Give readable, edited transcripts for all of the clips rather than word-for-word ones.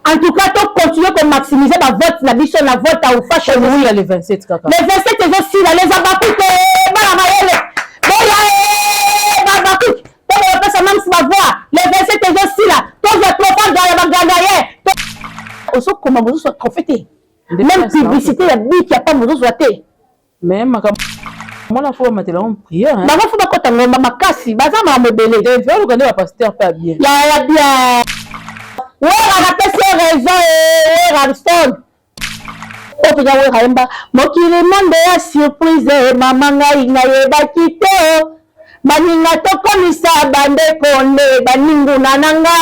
En tout cas, tu continues à maximiser ma vote, la mission, la vote à Oufa chez nous. Oui, les 27, kaka. Les 27, c'est aussi là, les abakoutes, les 27, c'est aussi là. Tous les profanes dans la gagné. Aussi, comment vous soit profité. Même publicité, il y a dit qu'il n'y a pas besoin de souhaiter. Mais, moi, la fois, je vais prier. Je vais faire quoi? Je vais faire casse. Je vais faire me belé. Je vais faire le pasteur pas bien. Il y a bien. Oui, on a fait ses raisons et Ramston. Oh, tu as vu, Raimba. Moi qui le monde est surprise. Maman n'a eu pas quitté. Baninga to komisa bande konde. Baningu nananga.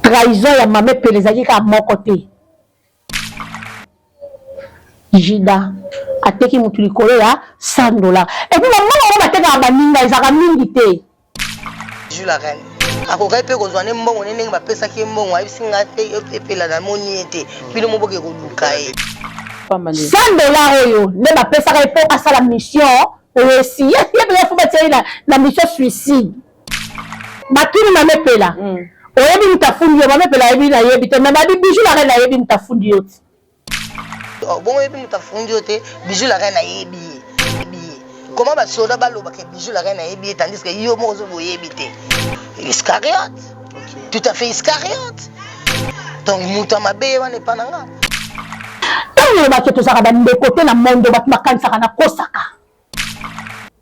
Trahison ya mame pelezaki ka mon côté. Jida. Ateki mutu likolo ya $100. Et puis maman on va teka baninga ezaka mingi te. Je la reine. Akokai pe kozwane mbongo nene bapesaki mbongo abisinga te epela na moni ete bino moboke koluka e $100 oyo nde bapesaka epo asala mission réussi ye fo batieli na mission suicide batuni mamepela oyebi mutafundi yo mamepela ayebi na yebi te me babi bijou la reine ayebi mutafundi yo te bongo yebi mutafundi yo te bijou la reine ayebi comment basoda balobaka bijou la reine ayebi tandis que yo moko ozoboyebi te Iscariote. Okay. Tout à fait Iscariote. Donc, Mouta Mabé, on n'est pas là. Tant que tu as des côtés dans le monde, tu as des kosaka.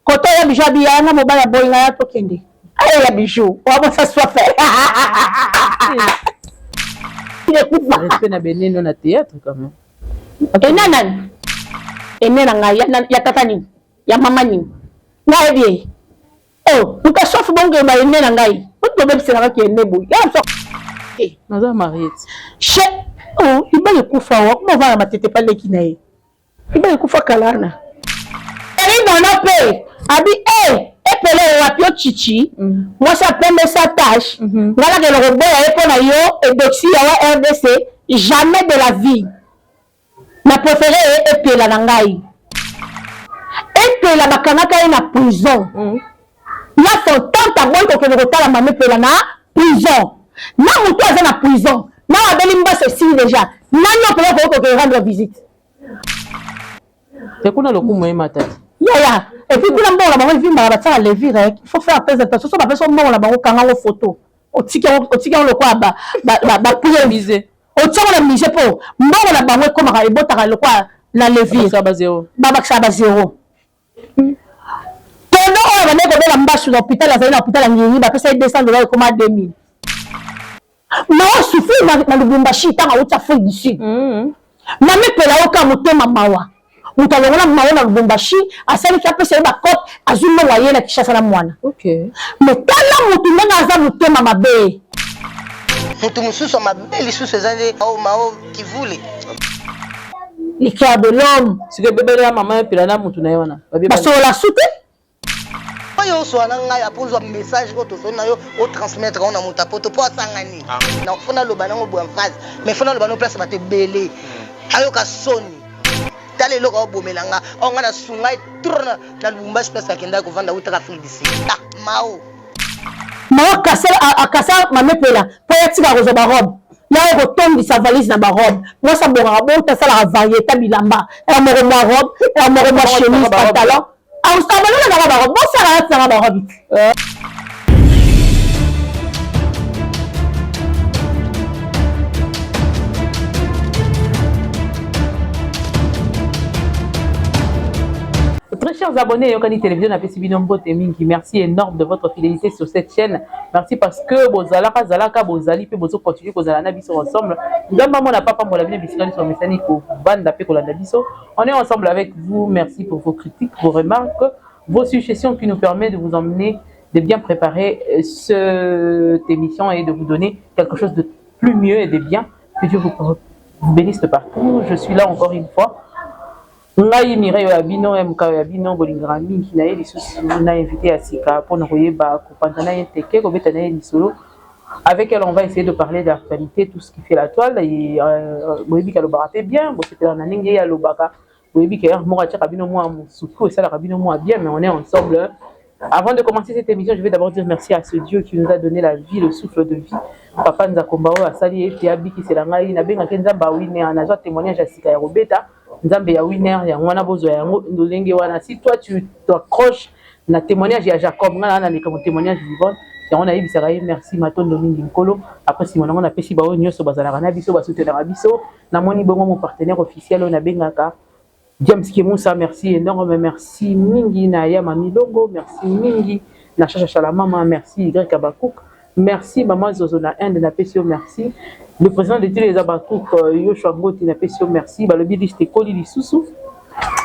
Côté ya bijou bien, na mobile boy na to kende. Allez ya bijou, on va s'asseoir fait. Il est coup. Respect na béné non na théâtre quand même. Et nanan. Et nena ya tatani, ya mama ni. Na bien. Oh, tu as sauf bon que ma ene na ngai. Tu peux c'est là qui est nebo. Ya so. Eh, naza marié. Che, oh, il va le kufa wa. On va ma tete pas leki na ye. Il va le kufa kalana. Et non na pe. Abi epele wa pio chichi. Moi ça prend sa tâche. Voilà que le robot a pour na yo et doxy ya RDC jamais de la vie. Ma préféré epela na ngai. Epela bakanaka na prison. Là, son temps à voir que le retard à ma mère na prison. Là, on peut aller en prison. Là, on a besoin de signe déjà. Là, on peut aller rendre visite. C'est quoi le coup moi matin? Ya. Et puis, quand on a besoin de vivre, on va le vivre. Il faut faire attention. Soit la personne mort, on a besoin de photo. Au tika le quoi, pour miser. Au tika on a misé pour. Mort, on a besoin comme un rebot le quoi, la levier. Ça va zéro. Babak ça va zéro. On va mettre la mbâche sur l'hôpital, l'hôpital à Ngiri, va payer $200 comme à 2000. Mais on souffre dans le Bumbashi, tant à haute feuille d'ici. Ma mère peut la aucun moto mamawa. Nous avons la mawa dans le Bumbashi, à celle qui a passé la côte, à Zoom Moyen, la Kishasa la moine. Ok. Mais tant là, moto même à moto mamabe. Moto sous ma belle sous ces années, Mao qui voulait. Les cœurs de l'homme. Si le bébé de la maman, puis la moto na yona. Parce qu'on l'a sauté. Yo so nanga ya pozo message ko to so na yo o transmettre on na mutapoto po sangani na fona lo banango bo en phase mais fona lo banango place ba te belé ayo ka soni tale lo ka bomelanga on nga na sunga tourna na Lubumbashi place akenda ko vanda utaka fil d'ici mao kasa ma mepela po yatika ko ba robe ya ko tombi sa valise na ba robe moi ça bonga bo ta sala variété bilamba et mo robe et mo chemise pantalon. Très chers abonnés, Yokani Télévision, merci énorme de votre fidélité sur cette chaîne. Merci parce que Bozalaka, Zalaka, Bozali, puis Bozo continue, Bozalana, Biso ensemble. Nous avons mon papa pour la vie, Bissani sur Messani, pour Banda, Pekolanda Biso. On est ensemble avec vous. Merci pour vos critiques, vos remarques, vos suggestions qui nous permettent de vous emmener, de bien préparer cette émission et de vous donner quelque chose de plus mieux et de bien. Que Dieu vous bénisse de partout. Je suis là encore une fois. Ngai Mireille Abino MK Abino Bolingara mingi na yeli susu na invité à Sika pour nous koyeba kopantana yenteke ko betana yeli solo. Avec elle on va essayer de parler d'actualité, tout ce qui fait la toile et boyebi ka lobarate bien, bo c'était na ninge ya lobaka. Boyebi ka mo ka Abino mo musuku et ça la Abino mo bien mais on est ensemble Avant de commencer cette émission, je vais d'abord dire merci à ce Dieu qui nous a donné la vie, le souffle de vie. Papa Nzakomba a sali et puis Abiki c'est la ngai na benga Nzamba winner on a déjà témoignage à Sika ya Robeta Nzambe ya winner ya ngwana bozo ya ndolenge wana. Si toi tu t'accroches na témoignage ya Jacob ngana na le témoignage vivant et on a eu Bisaraï merci Matondo Mingi Nkolo. Après si on a pesi bao nyoso bazala na biso ba soutenir biso na moni bongo mon partenaire officiel on a benga ka James Kimoussa, merci énorme, merci Mingi Naya Mami Longo, merci Mingi Nachacha Chalamama, merci Y Abakouk, merci Maman Zozona Inde na PCO, merci le président de tous les Abakouk, Yoshua Ngoti na PCO, merci le biliste Koli Lissousou,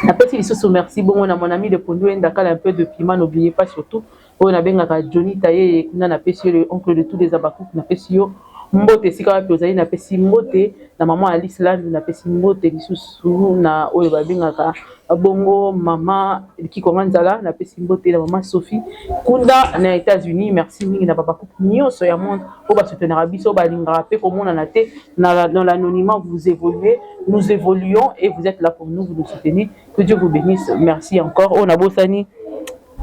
na PCO Lissousou, merci bon, on a mon ami de Pondou Ndakal un peu de piment, n'oubliez pas surtout, on a bien Johnny Taye, na PCO, le oncle de tous les Abakouk, na PCO. Mbote sika wapi ozali na pesi mbote na maman Alice Land na pesi mbote lisusu na oyo babengaka bongo mama Kikonganzala na pesi mbote na maman Sophie Kunda na États-Unis. Merci mingi na papa nyonso ya monde po ba soutenir biso ba lingara pe komona na te dans l'anonymat vous évoluez, nous évoluons et vous êtes là pour nous, vous nous soutenez. Que Dieu vous bénisse. Merci encore. On a bossani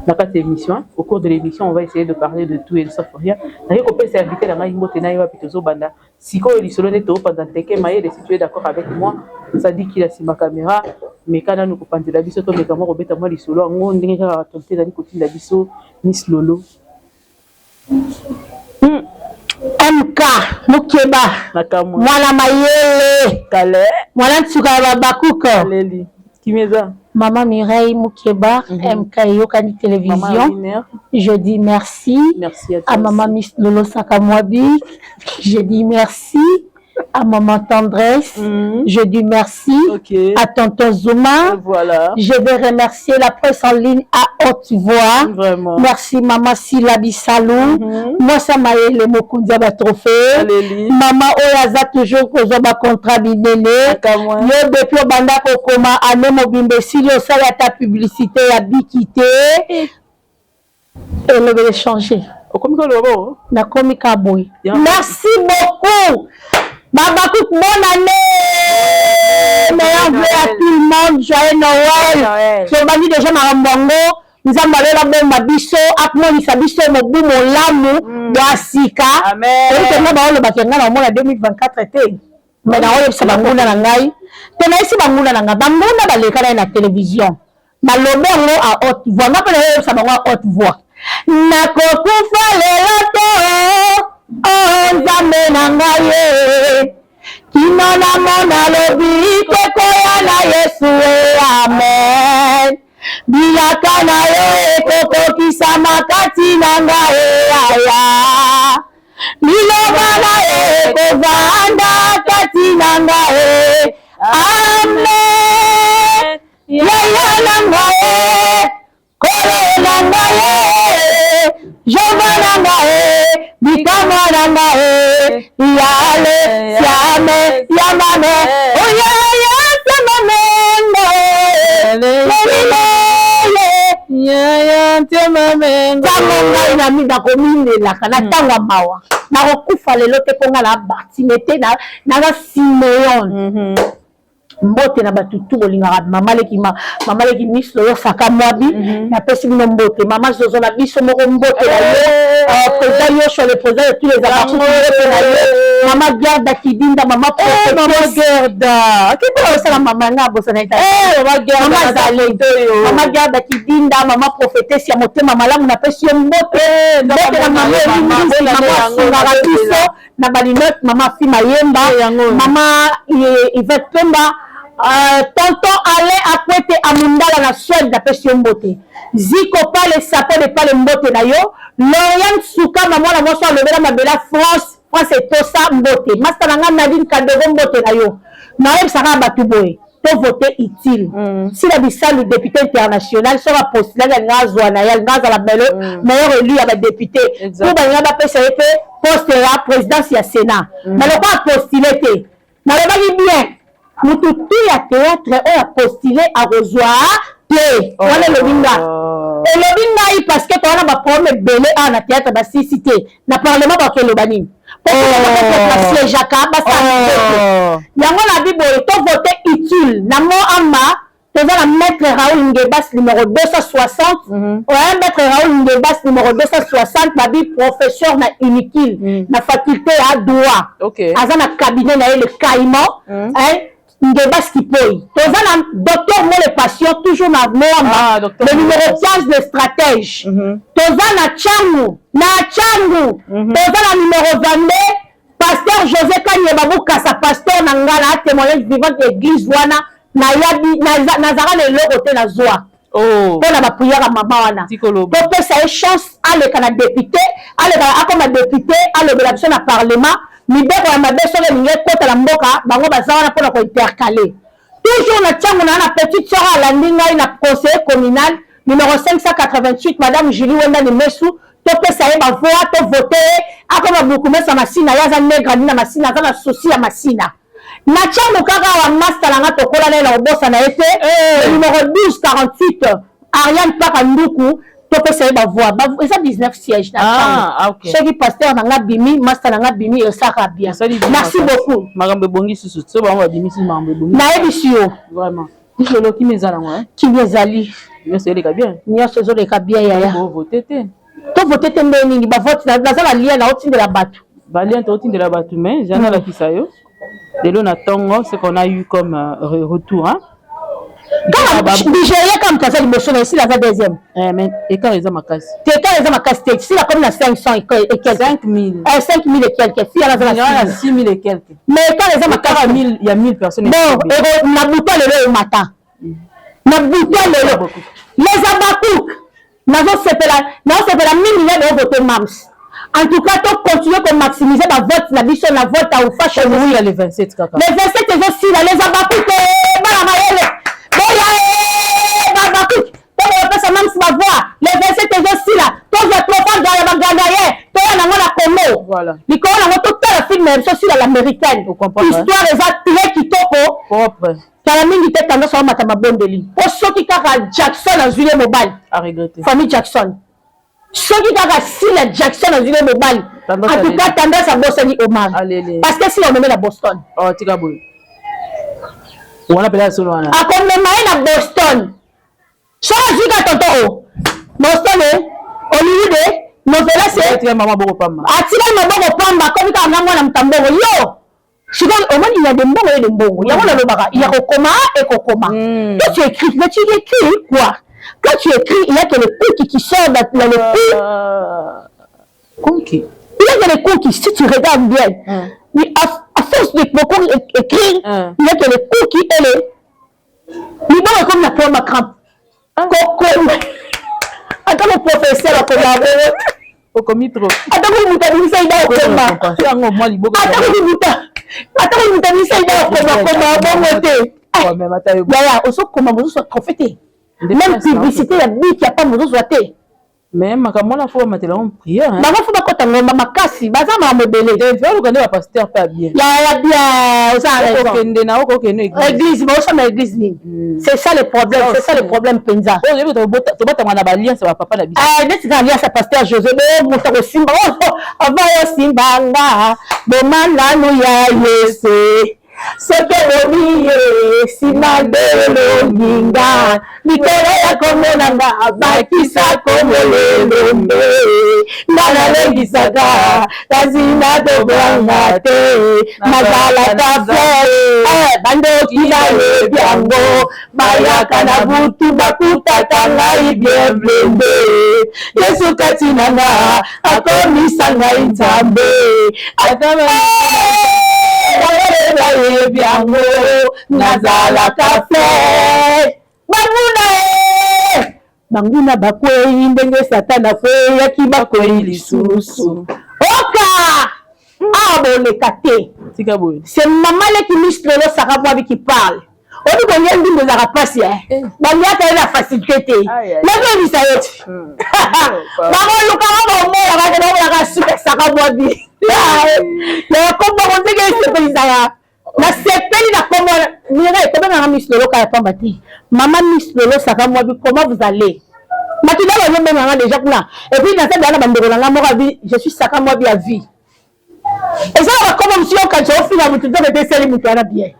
dans cette émission. Au cours de l'émission, on va essayer de parler de tout et de ça pour rien. D'ailleurs, on peut s'inviter dans la Motena Pitozo Banda. Si quand il est sur le net, pendant que Maïe, si tu es d'accord avec moi, ça dit qu'il a si ma caméra, mais quand nous coupons de la biso, mais comment on met à moi les solos, on dirait à tenter d'aller côté de la biso, Miss Lolo. MK Mukeba Mwana Mayele Kale Mwana Tsukaba Bakuko Leli Kimeza Maman Mireille Moukeba, MK Yokani Télévision. Je dis merci. Merci à Maman Miss Lolo Sakamwabi. Je dis merci. À Maman Tendresse. Je dis merci. À Tonton Zouma. Voilà. Je vais remercier la presse en ligne à haute voix. Vraiment. Merci Maman Silabi Salou. Moi, ça m'a aidé le Mokundia Trophée. Maman Oyaza toujours que je contrat bidélé. Yo depuis au banda kokoma ane mobimbe si yo ça y a ta publicité à bikité. Et le vais changer. Na komi kaboy. Merci beaucoup. Babakouk, bonne année! Meilleur vœu à tout le monde, joyeux Noël! Je vais dire déjà ma mbongo, nous avons la bonne mabiso, akmo ni sabiso mo bu mo lamu, wasika. Amen. Et nous avons le bakenga na mona 2024 été. Mais na oyo sa banguna na ngai. Tena isi banguna na ngai, banguna baleka na télévision. Na lobongo à haute voix, na pele sa bango à haute voix. Na kokufa lelo to. Oh, Nzambe na ngai kinona mona lobi kokoya na Yesu amen bilaka na yo ekokokisa makati na ngai aya liloba na yo ekovanda kati na ngai amen yaya na ngai kolo na ngai jova na ngai Bikama nanga yale siame yamame oya yamame ya yamame tango na mi dakomine la kana tango mawa na kokufa lelo te konga la batimete na Simeon mbote na batutu bolinga mama leki Miss Lolo Sakamwabi na pesi bino mbote mama zozo na biso moko mbote na yo président yo sur le président de tous les abakouk na yo mama Gerda Kidinda mama Gerda kito osala mama nga bosa na ita mama Gerda Kidinda mama prophétesse ya motema malamu na pesi yo mbote mbote na mama sungara biso na balinot mama Fi Mayemba mama Yvette Pemba tonton allait à Kwete Amundala na Suède na pesi yo mbote ziko pale sapo de pale mbote na yo Lorian Souka maman na moso alobela mabela France et tout ça mbote master nanga Nadine Kadogo mbote na yo na yeb saka batu boye to voter utile si la bisa le député international sera postulé na ngazwa na ya ngaza la meilleur élu ya ba député pour ba ngaba pesa yepe poste ya présidence ya Sénat mais le pas postulé te na le ba bien mutu tu ya théâtre o a postulé à rejoindre te wala le binga et le binga parce que on a ba problème belé na théâtre ba cité na parlement ba ke le bani pour Jacques ba ça yango na bibo to voter utile na mo ama Toza la maître Raoul Ngebas numéro 260. Ouais, maître Raoul Ngebas numéro 260, babi professeur na Unikil, na faculté à droit. OK. Aza na cabinet na le Caïman, hein, Ngebas Kipoy. Toza la docteur Mole Passion, toujours na Moamba, le numéro 15 de stratège. Toza na Changu, toza la numéro 22, pasteur José Kanyebabou Kassa, pasteur Nangala, témoignage vivant de l'église Wana. Nazara le logo te na zoa pour la prière à maman wana pour que ça ait chance à le kana député à le comme député à le de la parlement mi beko ya mabeso le mingi kota la mboka bango bazana pour la intercaler toujours na tiango na petite sœur à la ndinga na conseiller communal numéro 588 madame Julie Wenda de Mesu to que ça ait ma voix to voter à comme beaucoup mais ça masina ya za negra na masina za na souci ya masina na tiango kaka wa master nga to kola na obosa na été numéro 1248 Ariane Pakanduku to que ça ait ma voix ça 19 sièges na OK chez pasteur nga bimi master nga bimi et ça va bien merci beaucoup magambe bongi susu so ba bimi si magambe bongi na ebisio vraiment lelo ki mezala moi ki mezali yo c'est le bien nyonso zo le bien ya bo voter to voter te ndeni ba vote na za lien na otindela bato ba lien to otindela bato mais jana la kisayo lelo na tongo ce qu'on a eu comme retour hein Nigeria comme ça liboso ici la deuxième mais écart les makasi si la comme na 500 et quelques 5000 5000 et quelques si la za 6000 et quelques mais quand les makasi 1000 il y a 1000 personnes bon na buta lelo matin na buta lelo les abakouk nazo sepela mingi na voter mams. En tout cas, tu continues à maximiser ma vote, la mission, la vote à ou fashion. Oui, les 27, kaka. Les 27, c'est aussi là, les abakouk, les 27, c'est aussi là. Toi, je te prends dans la bagage, toi, on a la Congo. Voilà. Les Congo, on a tout le film, même aussi l'américaine. Histoire des athlètes qui topo. Propre. Kala mingi te tendance à matama bondeli. Pour ceux qui kaka Jackson à Julien Mobile. À regretter. Famille Jackson. Ceux qui kaka Silla Jackson à Julien Mobile. En tout cas, tendance à Boston Omar. Parce que si on met la Boston. Oh, tika boy. On appelle ça solo. A comme même à Boston. So jika tonto. Boston Hollywood novela c'est. Atira maman boko pamba. Atira maman boko pamba comme quand on a mtambongo yo. Souvent, au moins, il y a des mots et des mots. Il y a le baga. Il y a Kokoma et Kokoma. Quand tu écris, mais tu écris quoi? Quand tu écris, il y a que le cookie qui sort dans le cookie. Il y a que le cookie, si tu regardes bien. Mais à force de beaucoup écrire, il y a que le cookie et le. Mais bon, comme la pomme à crampe. Kokoma. Attends, le professeur a collaboré. Okomitro. Attends, vous m'avez dit ça, il va au coma. Attends, vous m'avez dit ça, il va au coma. Bon, yaya, au sort, comment vous soit profité. Même publicité, la bille qui a pas besoin de thé. Mais makambo la fois matela on prière hein. Baba faut pas kota ngomba makasi, baza ma mobele. Je vais regarder la pasteur pas bien. Ya bien, ça raison. Okende na okende église, mais ça ma église ni. C'est ça le problème, c'est ça le problème penza. Oh, je vais te bota na balia ça va papa na biso. Ah, dès que ça sa pasteur José, moto simba. Oh, va simba nga. Bomala no ya yese. Seke omiye simandelo ninga mikoro ya komonanga bakisa komolelombe nanalengisaka kazina dobranga te nazala kafe bandokila lebyango bayaka na butu bakutaka ngai bien blende yesu kati nanga akomisa ngai nzambe atame biango nazala kafe banguna bakwei ndenge satana kweyaki bakwei lisusu oka aboleka te c'est maman qui mislelo saka mwabi qui parle obi bonye ndimbo zaka pasi bangiaka ye na facilité te nakoyebisa yo ti bakolukaka bomona bakebabolaka suka saka mwabi yakomboko ndenge esepelisaka nasepeli na kombo mira ekobengaka miss lolo kaya pamba te mama miss lolo saka mwabi comment vous allez matunda bazobenganga déjà kuna et puis naza na bandeko na nga moko abi je suis saka mwabi ya vie ezalaka kombo mosu yoka je ofina motu nzoka te esali motu wana bien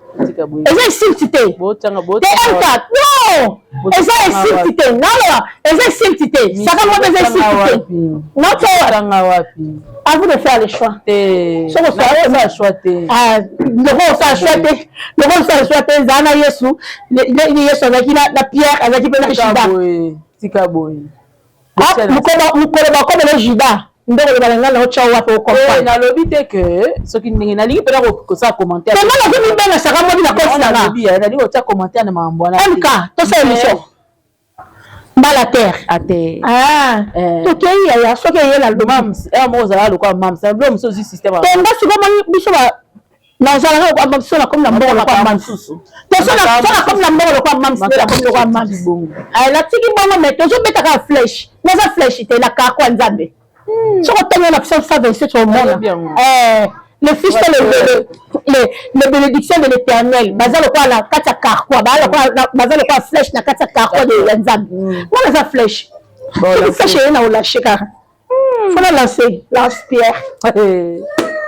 eza isimti te te enka no non eza insultité non eza insultité saka mo eza insultité non tanga wapi à vous de faire le choix soko ça choix te le ça choix te zana Yesu Yesu azaki na Pierre azaki pe na Judas tika boy mukolo bakomela Judas ndoko balanga na ocha wapo comprendre na lobi te que soki ndenge na lingi pena ko sa commentaire mais moi je bien na saka mo na kosi na lobi na lingi ocha commentaire na mambo na MK to sa émission bala terre à terre to kei ya soki yela mams mo za lo kwa mams ça blom so système to ngasi ko moni biso ba na zala ko mams na comme na mbongo kwa mams to so comme na mbongo kwa mams na comme kwa mams la tiki bongo mais to so beta ka flèche na za flèche te la ka kwa nzambe so ko tanya la puissance 127 au monde le fils les bénédictions de l'éternel bazalo kwa la kata karkwa bazalo kwa flèche na kata karkwa de nzambe moi la flèche bon flèche na ola shekara faut la lancer lance pierre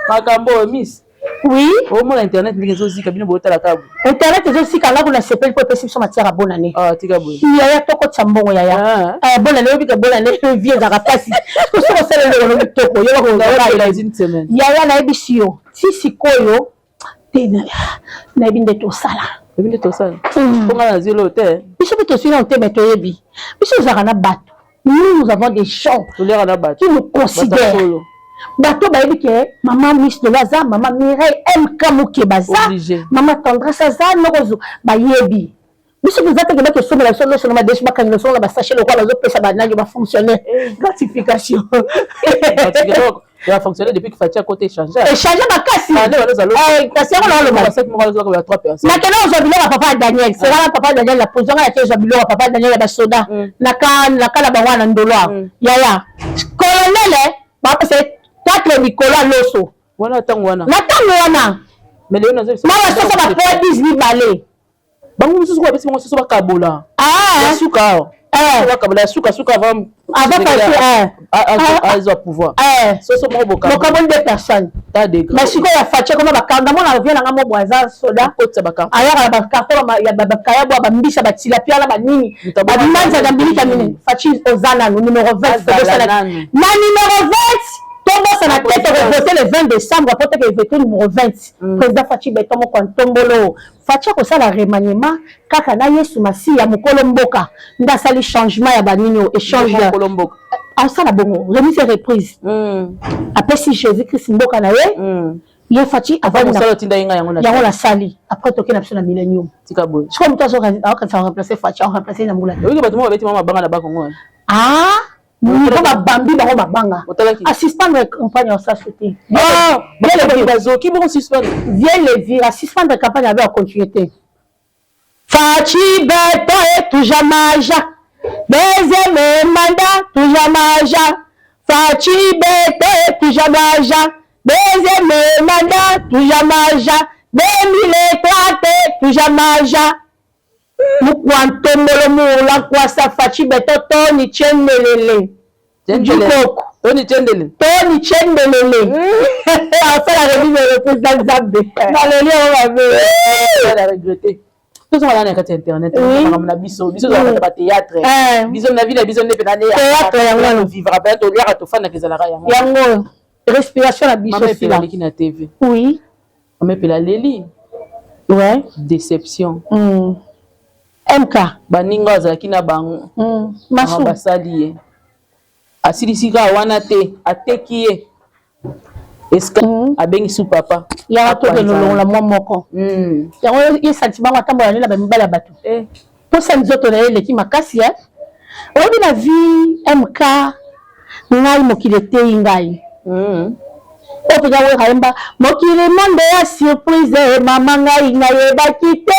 makambo miss oui au moins internet ndenge zo zika bino bota la kabu internet zo zika la kuna sepel pour passer sur matière bonne année tika boy yaya toko tsambongo yaya bonne année obika bonne année vie za rapasi ko so sele le toko yo ko la une semaine yaya na ebisio sisi koyo tena na binde to sala ponga na zelo te biso bito sina te meto yebi biso za na bato nous avons des gens qui nous considèrent bato bayebi ke maman Miss de Laza maman Mireille MK Mukebaza maman Tendresse Aza nokozo bayebi biso bizate ke bato somela so no ma desh bakanga so la basache lo kwa bazo pesa banangi ba fonctionnaire gratification il a fonctionné depuis qu'il fallait à côté changer bakasi kasi on a le concept moi il y a 3 personnes na kena ozo biloko papa Daniel c'est là papa Daniel la position ya kezo biloko papa Daniel ba soda na kala ba wana ndolwa yaya colonel ba c'est 4 Nicolas Loso wana tango wana mais le nazo mama so ba po 18 balé bango mususu kwa besi bango so ba kabola suka ba kabola suka avant à pouvoir so mo boka bon deux personnes mais siko ya fache comme bakanga mona vient nga mo boisa soda kotsa baka aya ba carton ya bakaya bo ba mbisa ba tilapia la banini ba manza na bilika mini fachi ozana numéro 20 na numéro 20 tombo ça na tête voter le 20 décembre après que voter numéro 20 président Fachi Betomo Kontombolo Fachi ko ça la remaniement kaka na Yesu Masi ya mukolo mboka nda sali changement ya banini échange ya mboka ah ça la bongo remise et reprise après si Jésus Christ mboka na ye Fachi avant na tinda inga yango la sali après toke na biso na millennium tika boy je comme toi so quand ça remplacer Fachi on remplacer na mbola oui bato mo beti mama banga na bakongo Nico bambi bango mabanga assistante campagne en ça sauter qui vont suspendre viens le vire assistante campagne avec continuité Fachi Beto et toujours maja deuxième mandat toujours maja Fachi Beto et toujours maja deuxième mandat toujours maja 2030 toujours maja mukwantombolo mula kwa Fachi Beto Tony Chendelele Njukoko Tony Chendelele enfin la remise de président Zambe Valérie on va regretter tout ça on a sur internet on a biso dans ba théâtre biso na vie biso ne penane théâtre yango vivre pas to lira to fana kezalaka yango respiration la biso c'est là qui na TV oui on m'appelle la Leli ouais déception MK baninga azalaki na bango masu basali ye asilisika wana te ateki ye eska abengi su papa ya to de lolonga mwa moko yango ye sentiment watambola nela ba mibala bato to senzoto na ele ki makasi obi na vie MK ngai mokile te ngai o pega we haimba mokile monde ya surprise mama ngai bakito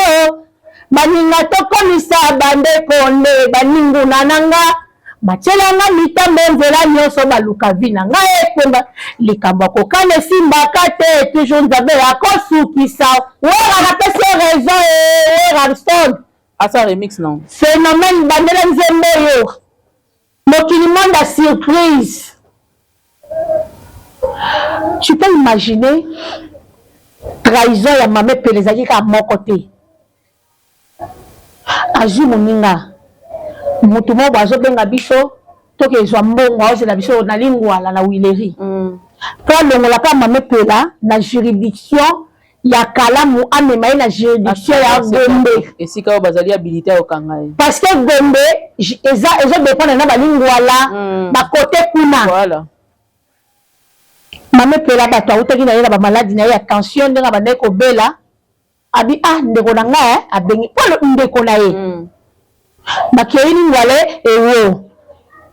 baninga tokomisa bandeko nde baninguna nanga bachelanga mitambo nzela nyonso baluka vi na ngai ekwemba likambo akokana esimbaka te toujours nzambe akosukisa wera napesi raison Ramston asa remix non phénomène bandela nzembo oyo mokili monde ya surprise tu peux imaginer trahison ya mame pele ezalaki kaka moko te azwi moninga motu moko azobenga biso toke ezwa mbongo aozela biso na lingwala na wileri po alongola mpa mama epela na juridiction ya kalamu amema ye na juridiction ya Gombe esika oyo bazali habilité okanga ye parce que Gombe ezodépendre na balingwala bakote kuna voilà mama epela bato awutaki na ye na bamaladi na ye ya tension ndenge abandaki kobela abi ndeko na nga abengi polo ndeko na ye bakei lingwala ewo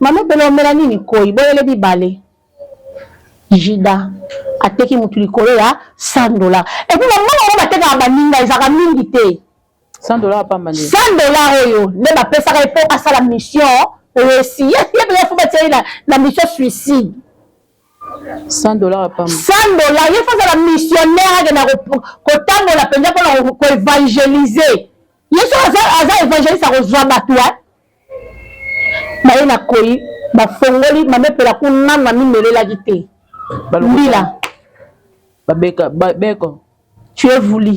mama epela omela nini koyi boyele bibale jida ateki mutu likolo ya $100 epuis mamongo batekaka baninga ezalaka mingi te $100 apamba nde $100 oyo nde bapesaka ye mpo asala mission réussi ye fo batia na mission suicide $100 apamba $100 ye fo azala missionnaire akenda kotambola mpenza mpona koevangelize ye so aza évangéliste akozwa bato baye na koyi bafongoli mama epela kuna na mimelelaki te mbila babeko tu es voulu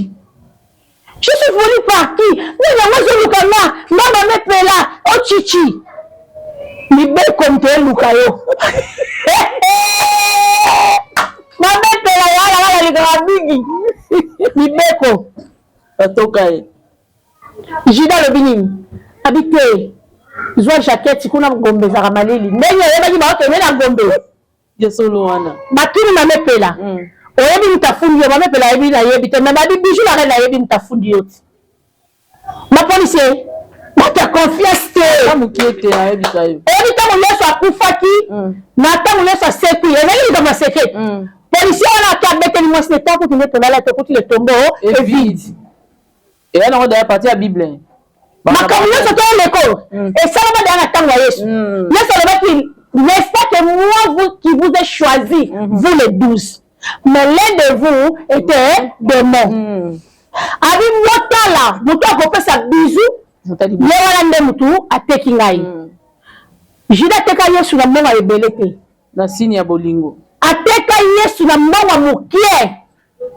je suis voulu par qui nini yango ezoluka nga mama epela ochichi mibeko mto eluka yo mama epela yala likaka mingi mibeko batoka ye jida alobi nini abi te zwa jaquette kuna Gombe ezaka malili ndenge oyebaki baokende na Gombe yesolo wana batuni mama epela oyebi mutafundi yo mama epela yebi nayebi te me babi biju na reine nayebi mutafundi yo ti bapolisier bata confiance te mokie te ayebisa yo oyebi ntango nyonso akufaki na ntango nyonso aseki ezali likambo ya secret policier wana ake abeteli mwasi ne ntango kuti nde tolala te kuti le tombo evide eya nango daya parti ya bible makambo nyonso toyeleko esalama daya na ntango ya yesu yesu alobaki n'est pas que moi vous qui vous ai choisi, vous les 12. Mais l'un de vous était démon. Abi motala, mutu akopé sa bisou, yewana nde mutu ateki ngai. Jida teka yesu na mbongo ebele te. Na sini ya bolingo. Ateka yesu na mbongo mukie.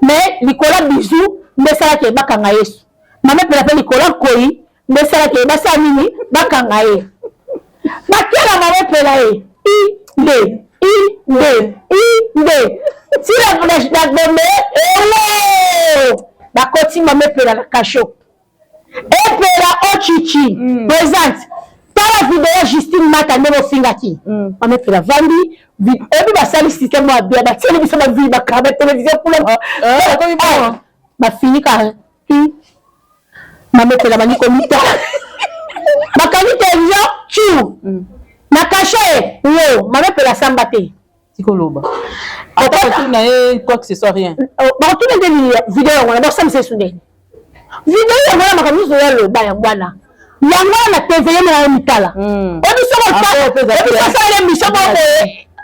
Mais likola bisou, mbesala ke bakanga yesu. Mame pela pe likola koyi, mbesala ke basa nini, bakanga ye. Bakela mame pela ye. Inde. Si la flèche n'a gommé, la côte m'a mis la cachot. Et puis la Ochichi, présente. Dans la vidéo, Justine Mata, n'est pas fingaki. M'a mis la vandi, et puis ma salle système m'a bien, ma télévision m'a vu, ma caméra télévision pour le. Ma fini car. M'a mis la manie comme ça. Ma caméra télévision, chou. Na caché, yo, m'a mis la samba te. Tikoloba. Après, tu n'as quoi que ce soit rien. Bah, tu n'as des vidéos, on a ça, c'est soudé. Vidéo, on a ma caméra sur le bas, yangwana. Yangwana, TV, on a un mitala. On dit ça, on ça, ça, l'émission,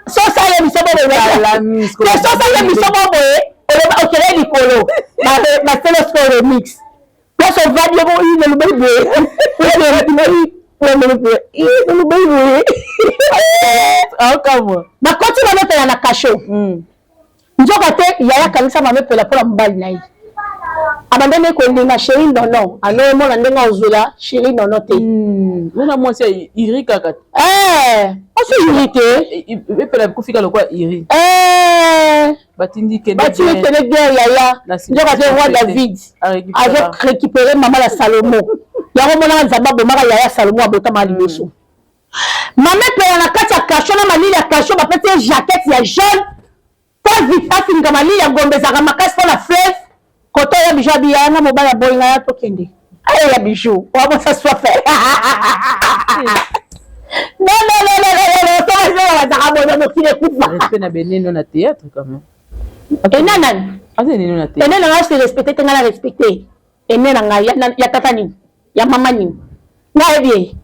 ça, ça, l'émission, ok, les Nicolo, ma téléscope remix. Là, on va dire, il est le bébé. bakoti bamepela na kasho nzoka te yaya kanisa bamepela mpona mobali na ye abandani kolinga sheri nono anomona ndenge ozwela sheri nono te wana mwasi iri kaka osi iri te epela kofika lokwa iri batindi kene guerre yaya nzoka te roi David azo récupérer mama la Salomo yango monaka nzambe abomaka yaya Salomo abotama liboso mama epela na kati ya kasho na malili ya kasho bapesi ye jaquette ya jaune po vite afinga malili ya Gombe ezalaka makasi mpo na fleuve koto ya bijou abiya na mobali ya bolinga ya tokende aye ya bijou wabosa soife bazaka bono mokili ekufa respect na beneno na théâtre quand même enanani azeneno na théâtre enena ngai se respecte te ngai na respecte enena ngai ya tata nini ya mama nini ngai ebie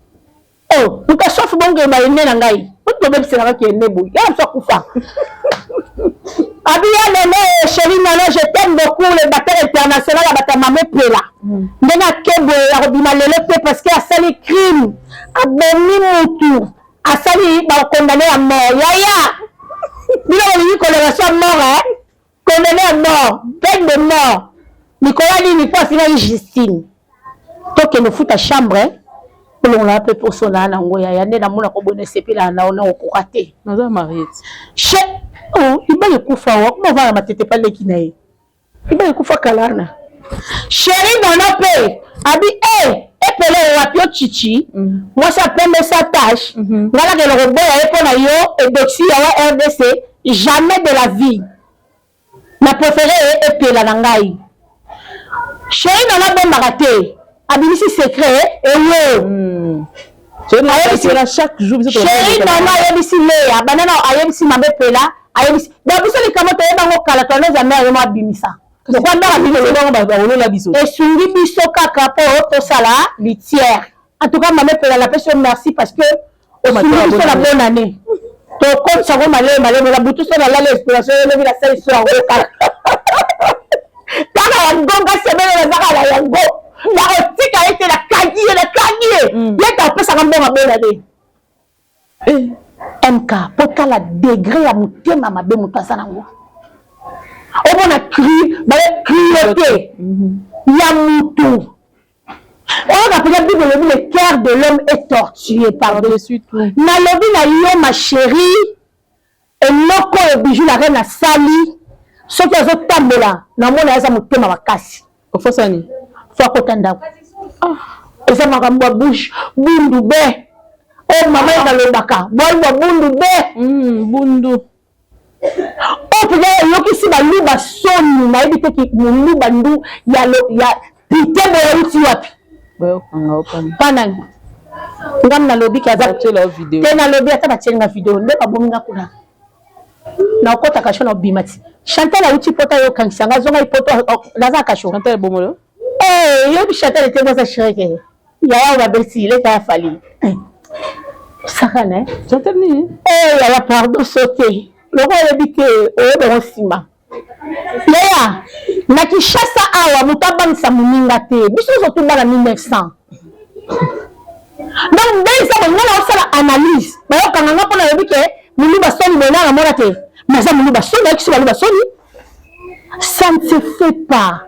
muka sofi bongeba enena ngai otobebiselaka ki ene boyi ya biso akufa abiya nene chéri nano je t'aime beaucoup le batteur international ya bato ya mama epela ndenge akeboye ya kobima lelo te parce que asali crime abomi mutu asali bakondane ya mort yaya bino bolingi condamnation ya mort condamné ya mort peine de mort likolo nini mpo afinaki Justine to que nous fout à chambre pour l'on l'appelle pour son âne il y a des amours à bonne CP là on a au coraté nous sommes mariés che oh il va le coup fort on va ma tête pas les kinaï il va le coup fort kalana chérie dans la paix abi epele wapio chichi moi ça prend sa tâche voilà que le robot est pour yo et doxy à RDC jamais de la vie ma préférée epela nangai chérie dans la bonne maraté abi si secret et yo c'est là chaque jour chérie dans la yebisi le banana ayebisi mabe pela ayebisi donc biso les kamoto ebango kala to na jamais mo abimisa et sungi biso kaka po tosala litière en tout cas maman pela la personne merci parce que sungi biso la bonne année to comme ça comme aller la butu so la l'inspiration de la série sur kala kala ngonga semene na kala yango la otika ete la kagie yeta pesa ka mbonga bonne année MK pour la degré ya mutema mabe mutasa nango on a crié Yamutu. On a peut-être dit le cœur de l'homme est torturé par-dessus tout. Nalobi na yo ma chérie et loko e bijou la reine a sali ce qui a tambola na mona ya mutema makasi. Ofosani. Faut kotanda. Et ça m'a ramené bouche bundu be. Oh maman dans le baka. Boy bundu be. Bundu. Oh peut-être yoki si ba luba soni na ebite ki luba ndu ya pite bo uti wapi boyo kanga opani panang ngam na lobi kaza la vidéo te na lobi ata batyenga vidéo nde babominga kuna na okota kasho na bimati Chantal a uti pota yo kansanga zonga ipoto naza kasho Chantal bomolo yo Chantal était dans sa chérie ya wa besi le ka fali sakane Chantal ni ya pardon sauter le roi habité au Rosima. Léa, na Kinshasa awa mutaba nsamuninga te. Biso surtout dans 1900. Donc dès ça on a fait l'analyse. Ba yo kanganga pona habité muluba soni bona na mona te. Mais ça muluba soni qui muluba soni. Ça ne se fait pas.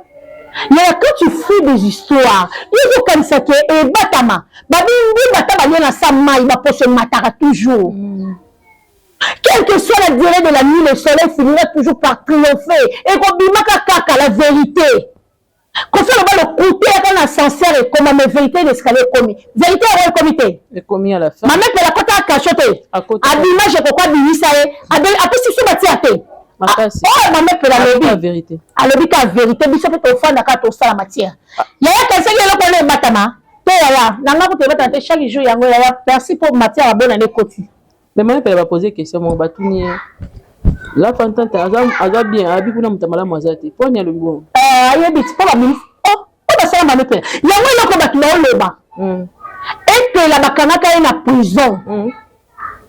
Mais quand tu fais des histoires, il faut comme ça que et batama. Babi batama na sa mai ba poche matara toujours. Quelle que soit la durée de la nuit, le soleil finira toujours par triompher. Et qu'on bimaka kaka la vérité. Qu'on fait le côté quand l'ascenseur est comme la vérité l'escalier commis. Vérité est le comité. est commis à la fin. Ma mère peut la côté à cachoter. À l'image je peux pas dire ça. Après si tu vas tirer. Oh ma mère peut la vérité. À l'objet la vérité. Biso peut au fond d'accord au ça la matière. Il y a quelqu'un qui est là pour le batama. Te ya. Nanga pour te battre chaque jour yango ya. Merci pour matière à bonne année côté. Mais moi, je vais poser question. Mon bâtonnier, la fantante, elle bien. Elle a bien mutamala moisati. Pour n'y aller bon. Il y a des petits pas mis. Oh, on va se la manipule. Il y a un autre bâtiment au bas. Et que la bakanaka est en prison.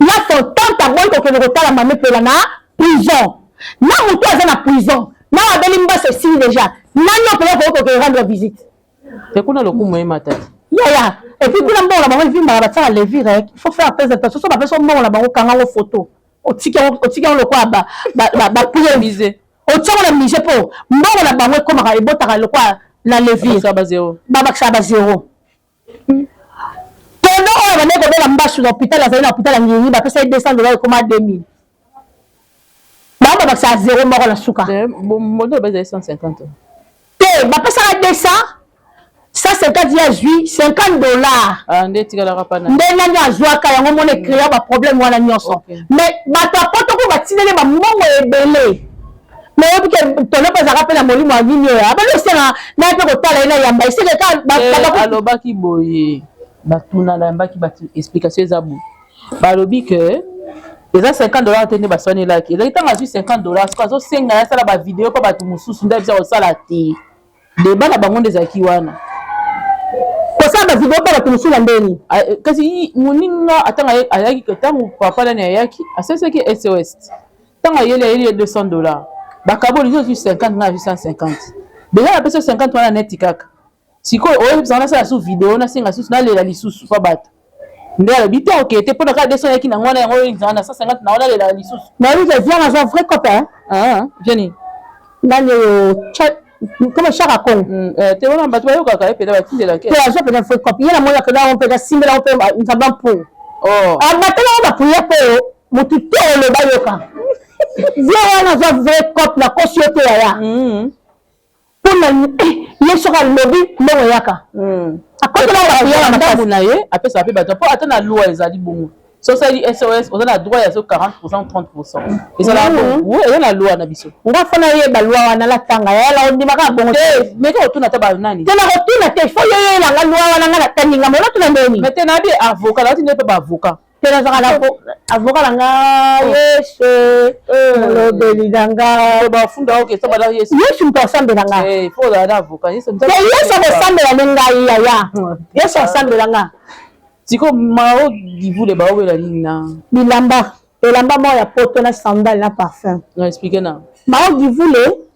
Il y a son temps à moi qu'on fait la manipule na prison. Na mutu est en prison. Na abelimba se signe déjà. Na no peut qu'on rendre visite. C'est qu'on a le coup moi matin. Ya. Et puis, pour la mort, la vie m'a battu à lever. Il faut faire attention. Soit la personne mort, la mort, quand on a une photo. Au tigre, le quoi, pour miser. Au tigre, on a misé pour. Mort, la mort, comme un rebot, le quoi, la lever. Ça va zéro. Babak, ça va zéro. Pendant on va mettre la mbâche sur l'hôpital, la zone l'hôpital, la nuit, bah, ça descend de là, comme à 2000. Babak, ça a zéro mort, la souka. Bon, mon dos, c'est 150. Bah, ça a descend. Ça c'est quand il y a $50. Ah, ndeti kala rapana. Ndena nya zwaka yango mone créer ba problème wana nyonso. Mais bato poto ko batinele ba mongo ebele. Mais obi ke tona pas rappel la molimo avini ya. Ba le sera na pe ko tala ina yamba. C'est que quand ba aloba ki boye. Batuna na yamba ki batu explication ezabu. Ba lobi que les $50 tene ba soni là ki. Là itanga $50 kwa zo senga ya sala ba vidéo pa batu mususu nda bisa ko sala te. Débat na bango ndezaki wana. Ça va vidéo pas la la ndeni kasi muninga atanga ayaki que tangu papa la ayaki asese ki SOS tanga yele $200 bakabo lizo 50 na 150 déjà la personne 50 wana net kaka siko oyo sana sa sous vidéo na singa sous na lela lisusu pa bata ndela bita OK te pour ka 200 yaki na ngwana yango na 150 na wana lela lisusu mais lui je viens un vrai copain Jenny dans le chat comme chaque accord te wana bato bayokaka ye pena batindela ke te azo pena fo copie na moya que on peut simbela on peut nzamba pour abatela on va prier pour mutu to le bayoka vie wana zo vrai copie na société ya pour ye soka lobby no yaka akotela ba prier na matabu na ye apesa pe bato po atana loi ezali bongo so ça dit SOS on a la droit ya so 40% 30% et ça la oui et la loi na biso nga fona ye ba loi wana la tanga ya la on dimaka bongo mais ko tuna ta ba nani tena ko tuna te fo ye la nga loi wana nga la taninga mo tuna ndeni mais tena bi avocat la tine pe ba avocat tena za la avocat la nga yesu lo belidanga ba funda o ke so ba la yesu yesu mto sambe la nga faut la avocat yesu mto yesu ko sambe la nga ya yesu sambe la nga siko mao givule ba wela nina bilamba elamba mo ya poto na sandal na parfum non expliquer na mao givule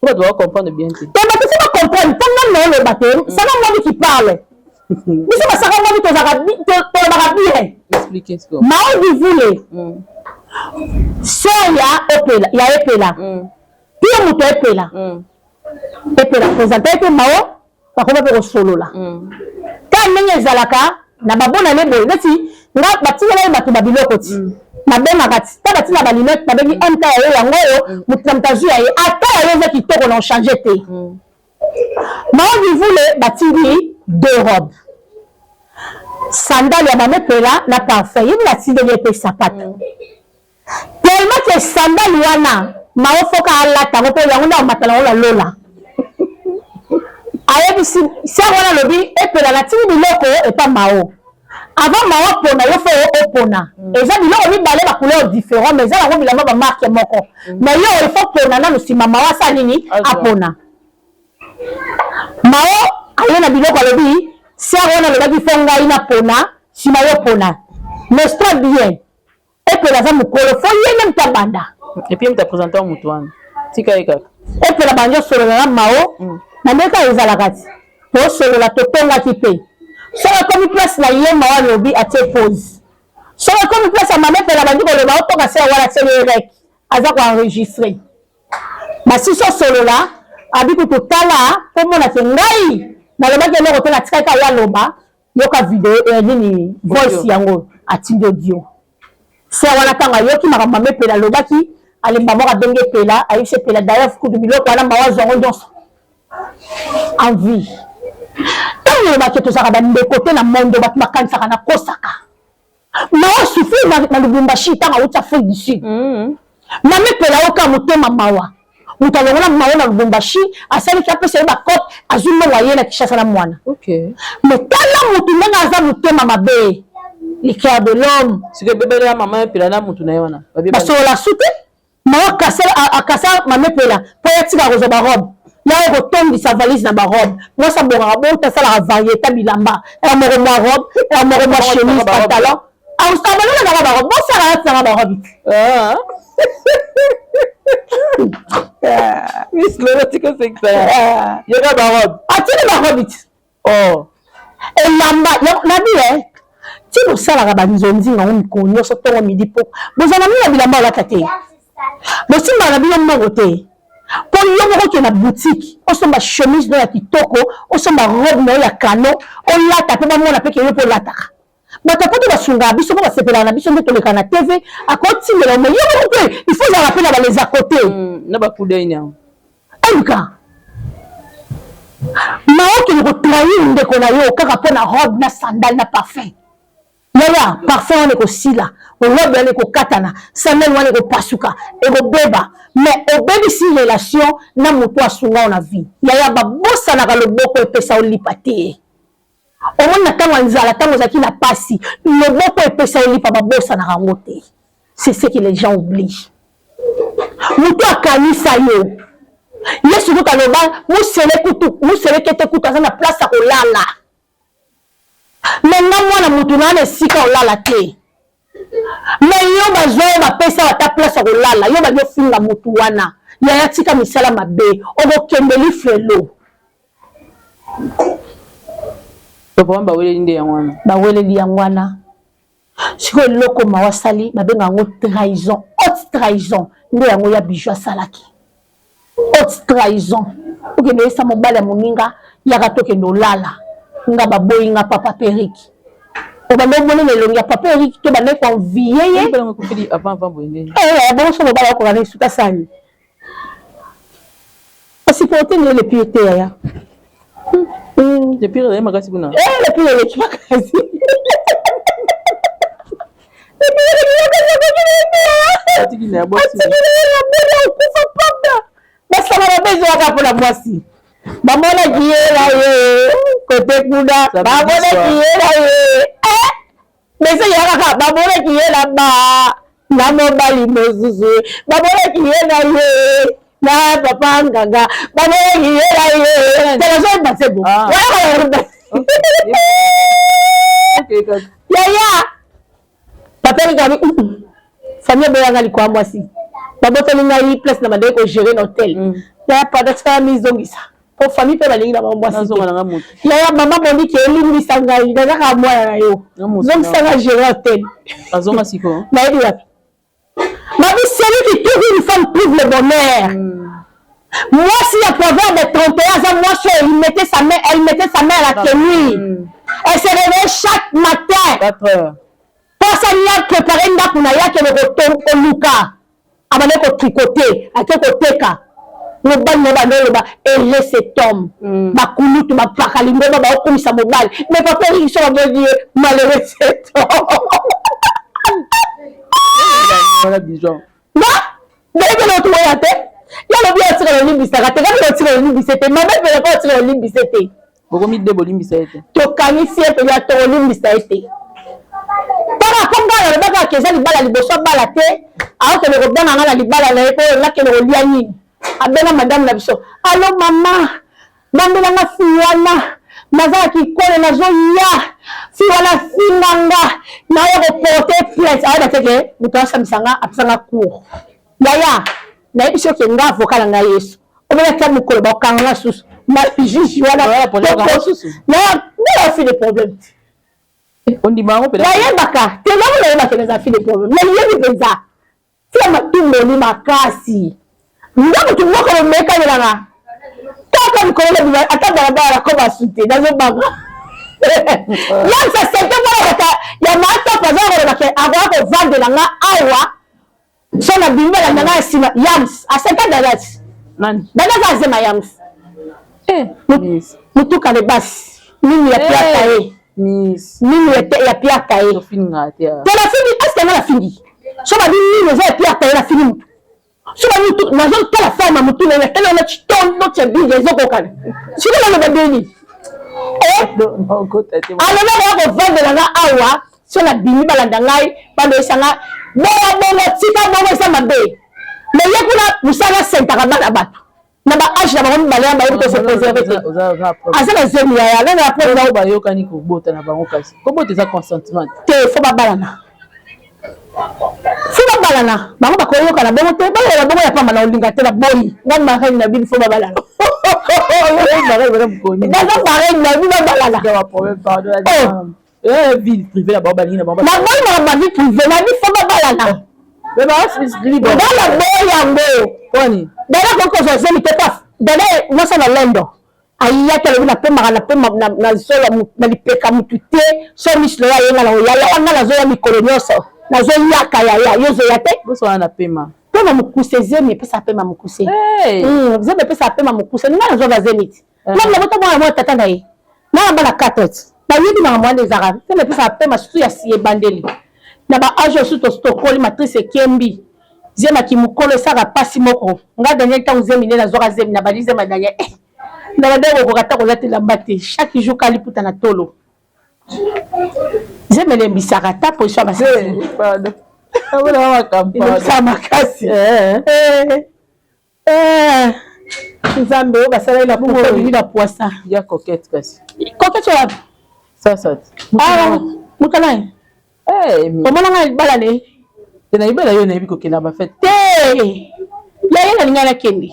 on doit comprendre bien que tu vas comprendre tellement non le baptême ça va moi qui parle mais c'est pas ça que moi to bien expliquer ce que mao givule so ya epela pia muto epela présenter que mao pa ko ba ko solo la quand nenge zalaka na babona ne boy neti nga batingela bato babiloko ti na benga kati ta batina ba limite na bengi MK ya yango yo mutamtazu ya ata ya yeze kitoko na changer te mao vivule batingi deux robes sandal ya mamepela na parfum yini batingeli pe sapata tellement que sandal wana mao foka alata ngo pe yango na matala la lola ayebisi si wana lobi epela na tini biloko epa mao avant mao pona yo fo opona eza biloko mibale ba couleur différent mais eza yango bilamba ba marque moko mais yo il faut pona na nsima mao asa nini apona mao aye na biloko lobi si wana lobaki fo ngai na pona sima yo pona mais très bien epela za mukolo fo yene mtabanda et puis mta présenter mutu wana tika ekaka epela banjo solo na mao na ndeka ezalaka ti tosolola totongaki mpe soki akomi place na ye mawa lobi atie pose soki akomi place ya mamepela bandi koloba otoka se wana tieli rek aza koenregistre basiso osolola abiki totala mpo mona te ngai nalobaki eloko te natikaki aye aloba yoka video nini voice yango atindi audio se wana ntango ayoki makambo mamepela alobaki alemba moko adongi epela ayebisi epela d'ailleurs kudu biloko wana mawa azwango nyonso en vie ntango elobaki tozalaka bandeko te na mondo bato bakanisaka na kosaka mawa sufri na lubumbashi ntango awuti afrique du sud mamepela oka motema mawa moto alongola mawa na lubumbashi asaliki apesa ye bacope azwi mbongo aye na kishasa na mwana mais tala motu ndenge aza motema mabe le cœur de l'homme basolola su te mawa akasa mamepela mpo yatika kozwa barobe ya kotondisa valise na barobe mwasi abongaka bongo asalaka variété bilamba ya moko mwa robe ya moko mwa chemise pantalon abalolakaka barobe bosaka yatinanga barobe atini barobe ti elamba nabi ti bosalaka banzonzinga ngo mikolo nyonso ntongo midi po bozala mini na bilamba olata te bosimbaka na bino moko te po yo moko ke na boutique osomba chemise no ya kitoko osomba robe no ya kano olata mpe bamona mpe ke yo mpo olataka bato po to basungaka biso mpo basepelaka na biso nde toleka na tv akotindela me yo moko mpe il faut ozalaka mpe na baleza kote na bakudeni yango eluka maokende kotrahir ndeko na yo kaka mpo na robe na sandal na parfum yaya parfum wana ekosila robe wana ekokatana sandal wana ekopasuka ekobeba mais obebisi relation na moto asunga na vie yaya babosanaka loboko epesa olipa te omoni na ntango ya nzala ntango ozalaki na pasi loboko epesa olipa babosanaka yango te c'est ce que les gens oublient moto akanisa yo yesu kutu aloba muselekete kutu aza na place ya kolala menga mwana mutu nana esika olala te me yo bazwa yo bapesa bata place ya kolala yo bazofunga mutu wana yaya tika misala mabe okokendeli felo baweleli yango wana sikoyo eloko mawasali babenga yango trahison haute trahison nde yango ya bijou asalaki haute trahison oke no esa mobala moninga yaka toke no lala nga baboyi nga papa periki obanda mona nelongi ya papa periki to bande convier ye bana ko fili avant boyende bon so mobala ko kana suka sani supporter le piété ya le pire de makasi kuna le pire le makasi atiki na bosi kufa papa basa na bezo aka pour la boisi bamona kiela ye côté kuna bamona kiela ye mais ça yaka bamona kiela ba na mobali mozuzu bamona kiela ye na papa nganga bamona kiela ye téléphone passé bon yaya papa ngami famille boyanga likwa mwasi baboteli ngai place na madeko gérer l'hôtel ya pas de mise ongisa pour famille pe balingi na mwasi ya mama boni ke elimbisa ngai na ka mwana na yo zongisa nga gérer l'hôtel azonga siko na yebi wapi ma vie celui qui trouve une femme trouve le bonheur moi si à travers de 31 ans moi elle mettait sa mère à la tenue elle se réveillait chaque matin 4 heures Pasa niya préparer ndaku na yake le ko luka abane ko tricoter ake ko teka mobali ne ba ndolo ba ele cet homme ba kulutu ba pakali ngoma ba okumisa mobali mais papa il so ba dire malheureux cet homme voilà bijon ba ndeke no tuwa yate ya lo bi atira lo limbisa kate ka lo tira lo limbisa te mama pe ko tira lo limbisa te boko mi de bolimbisa ete to kanisi pe ya to limbisa ete Para komba na baka keza libala liboso bala te aoke le robana na libala na ko la ke le lia nini abena madame na biso allo mama bambela na fiwana naza ki kole na zo ya fiwana finanga na yo ko porter plainte ala teke mutasa misanga apsanga cour yaya na biso ke nga avocat na Yesu obela ka mukolo ba kanga susu na juge wana na fi de problème on dit marron peut-être la yebaka te la yebaka les affaires de problème mais yebi penza si ma tumbo ni makasi ndamu tumoko le meka yelanga taka mkolela bila ata barabara ko basute nazo banga yansa sente mwana kata ya mata pazaro na ke agwa ko vande langa awa so na bimba na nga sima yams asenta dalat nani dana za zema yams mutuka le bas nini ya piata ye Miss nini ya piata ye tofinga te fini est-ce na fini so ba nini za piata ye na fini so ba mutu na zo tala fama mutu na tala na chiton no chebi zo ko kan sino na ba deni no ko tete ala na ko vendre na awa so na bimi balanda ngai bando esanga bongo tika bongo sa mabe mais yekuna musala senta ka bana bato na ba age na bango balaya ba ko se préserver asa na zemi ya na na pour na ba yokani ko bota na bango kasi ko bota za consentement te fo ba balana bango ba ko yoka na bongo te ba ya bongo ya pamba na olinga te na boyi ngam ma na bi fo ba balana daza bare na bi ba balana ya problème pardon vie privée la baba lina baba na boyi na vie privée na bi fo ba balana mais ba libre dans la boyi yango kwani dada ko ko zo mi te pas dada no sa na lendo aiya tele na pema na zola na lipeka mutute so mislo ya yenga na ya na zo ya mikolo nyoso na zo ya kaya ya yozo ya te bo so na pema pema mukuse zemi pesa pema mukuse zemi pesa pema mukuse na zo ba zenit na boto mwa tata na ye na bana katot na yidi na mwa des arabes zemi pesa pema su ya sie bandeli na ba ajo su to stokoli matrice kembi zema ki mukolo saka pasi moko nga dernier temps zemi na zo ka zemi na balize madanya na badego ko kata ko latela mbate chaque jour kali puta na tolo zemele bisaka ta position ba pardon abona mama campagne sama kasi nzambe o basala ila pour vivre la poisson ya coquette kasi coquette wa ça mutala omona nga bala ne tena ibala yo na ibi ko kena ba fête te ya yena lingana kendi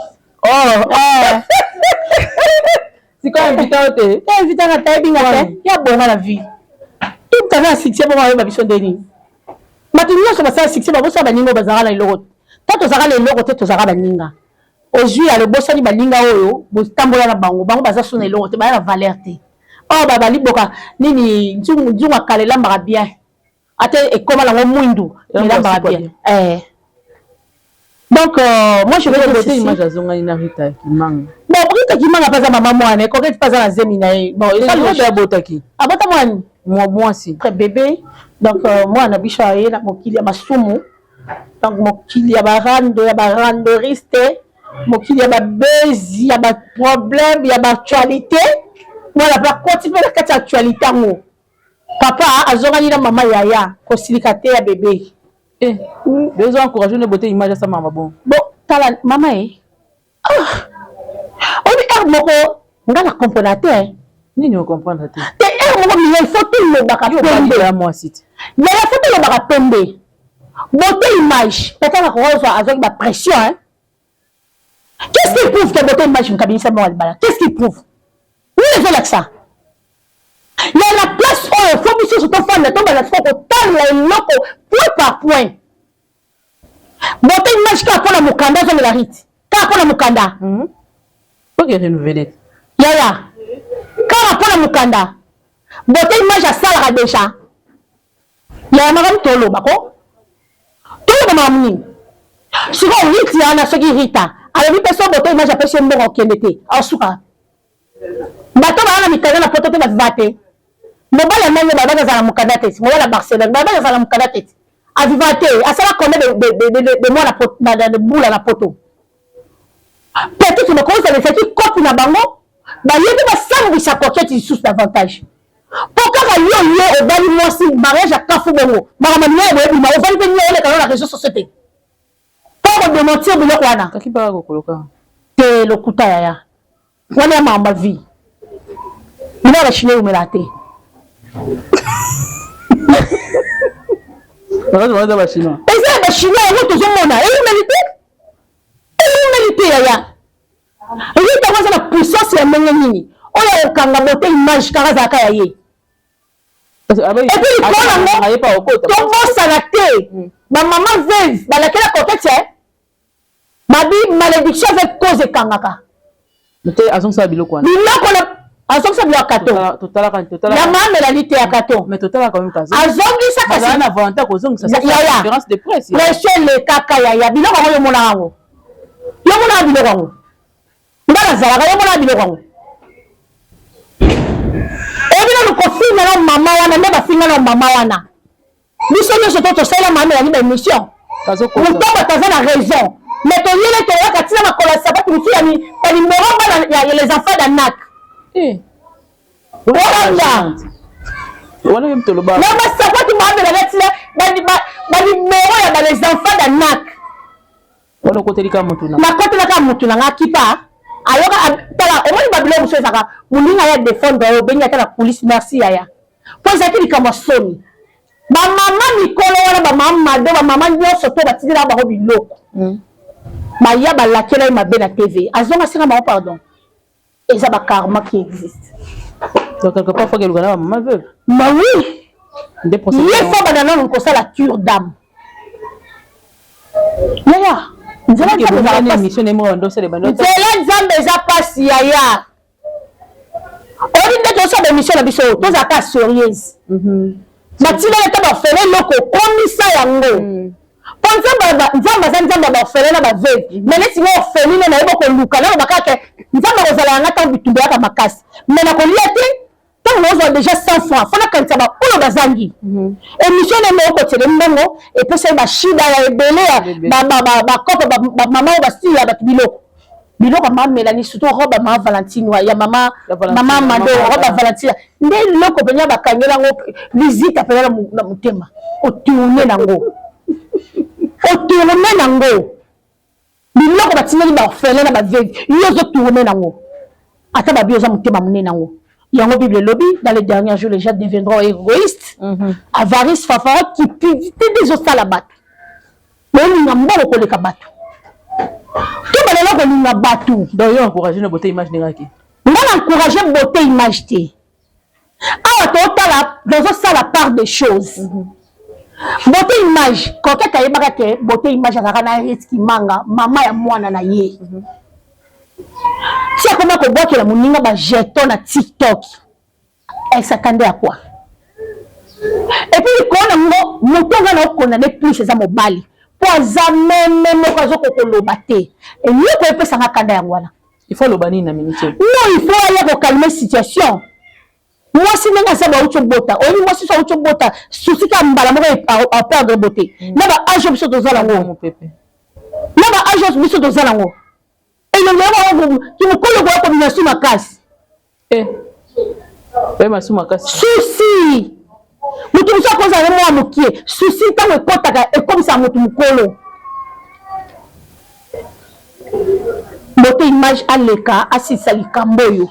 si quoi invité ote invité na taibinga te ya bonga la vie tout ta na succès bon ba biso deni matinyo so ba sa succès ba bosa ba ningo bazara la iloko tato zaka le loko te to zaka ba ninga aujourd'hui ya le bosani balinga oyo botambola na bango baza sona elongo te baya na valeur te oh babali boka nini nzungu akalela mbaka bien ate ekoma nango mwindu elambaka bien donc moi je vais dire image azongani na Rita Kimanga bon Rita Kimanga paza mama mwana koketi paza na zemi na ye bon il abotaki abota mwani mwasi très bébé donc moi na biso aye na mokili ya masumu donc mokili ya barandoriste mokili ya babezi ya baproblème ya baactualité voilà pa continuer na kati ya actualité yango papa azongani na mama yaya kosilika te ya bébé besoin encourager une beauté image sa maman bon tala mama obi moko nga na comprendre te nini comprendre te moko il faut tout le baka pembe ya moi site ya faut tout le baka pembe beauté image peut-être qu'on va avec la pression hein. Qu'est-ce qui prouve que beauté image me kabisa mo albala qu'est-ce qui prouve où les gens là que ça il y a la place où il faut biso surtout faire le tombe la faut que tal la loko point par point beauté image ka pour la mukanda zo la rite ka pour la mukanda faut que renouveler ya ka pour la mukanda beauté image à sala déjà ya madame tolo bako tolo mamni siko rite ya na soki rita alors personne beauté image a personne bon okendete asuka bato bana mikanda na poto te ba vate mobala nanye baba za mukanda te mobala Barcelone baba za mukanda te a vivate asala combien de mois de boula na poto peut-être que comme ça les qui copie na bango ba yebe ba sambisa coquette sous davantage pourquoi yo obali mosi mariage à kafu bongo mama niye boyebi ma ovali pe niye ka na réseaux société pour de mentir biloko wana kaki ba ko koloka te lokuta ya wana mama vie ina la chine umelate on va chinois eza ba chinois ngo tozomona humilité ya rita kwanza na puissance ya ndenge nini oyo okanga beauté image kaka zaka ya ye et puis likolo tobosana te bamama veuve balakela coquette babi malédiction avec cause ekangaka azongisa biloko wana biloko na azongisa biloko kato ya mamelali te ya kato azongisa na volonté kozongisa conférence de presse pression le kaka ya biloko yango yomona yango biloko yango nga nazalaka yomona biloko yango ebina lukofinga na mama wana nde bafinga na mama wana biso nyonso to tosala mamelali baémission motombo taza na raison mais toyele toyaka tina makolo ya sabati misu ya banimero ya les enfants d'Anak na basabati mamelali tina banimero ya les enfants d'Anak nakotelaka mutu na nga kipa ayoka tala omoni babilo mosusu ezaka moninga ya défendre oyo obengi ata na police merci yaya po ezalaki likambo ya soni bamama mikolo wana bamama mado bamama nyonso to batindela bango biloko baya balakela ye mabe na tv azonga singa bango pardon eza bakarma qui existe donc quelque part faut que lukana bamama veuve ma oui ye fo bananano kosala cure d'âme yaya nzela nzambe eza pasi yaya oyi nde tosala bémission na biso tozalaka sérieuse batinala ta bafele eloko okomisa yango mpo nzambe aza nzambe ya bafele na baveuve me neti nga ofeli ne nayeba koluka naloba kaka nzambe akozala yanga ntango bitumba yaka makasi me nakolia te ntango naozwa déjà 100 francs fo nakanisa baoyo bazangi émission nenge okotele mbongo epesa ye bashida ya ebele ya bakope bamama oyo basili ya bato biloko mama Mélanie surtout robe mama Valentine ya mama Mado robe Valentine nde loko penya bakangela yango visite apena na motema otourne nango biloko batineli bafele na baveuve yo ozotourne nango ata babi oza motema monene nango yango Bible lobby dans les derniers jours les gens deviendront égoïstes avarice fafara cupidité des osala bato bolinga mbongo koleka bato to balela kolinga bato donc yo encourager na beauté image nengaki nga na encourager beauté image te awa totala tozosala part des choses beauté image kokeka yebaka te beauté image azalaka na risque manga mama ya mwana na ye Si à comment que boit que la moninga ba jeton na TikTok. Elle s'attendait à quoi? Et puis quand on a monté on a condamné plus ces mobali. Pour même occasion qu'on le batte. Et nous on peut s'en attendre à voilà. Il faut le bannir na minute. Non, il faut aller pour calmer la situation. Moi si même ça va autre bota. On moi si ça autre bota. Souci ka mbala mo à perdre beauté. Na ba age biso to zala ngo. Na ba age biso to zala ngo. Et le moment qui me colle quoi combinaison ma casse. Ma sous ma casse. Souci. Mutu musa koza le moi mokie. Souci tant que kotaka et comme ça mutu mukolo. Beauté image à l'écart assisa likamboyo.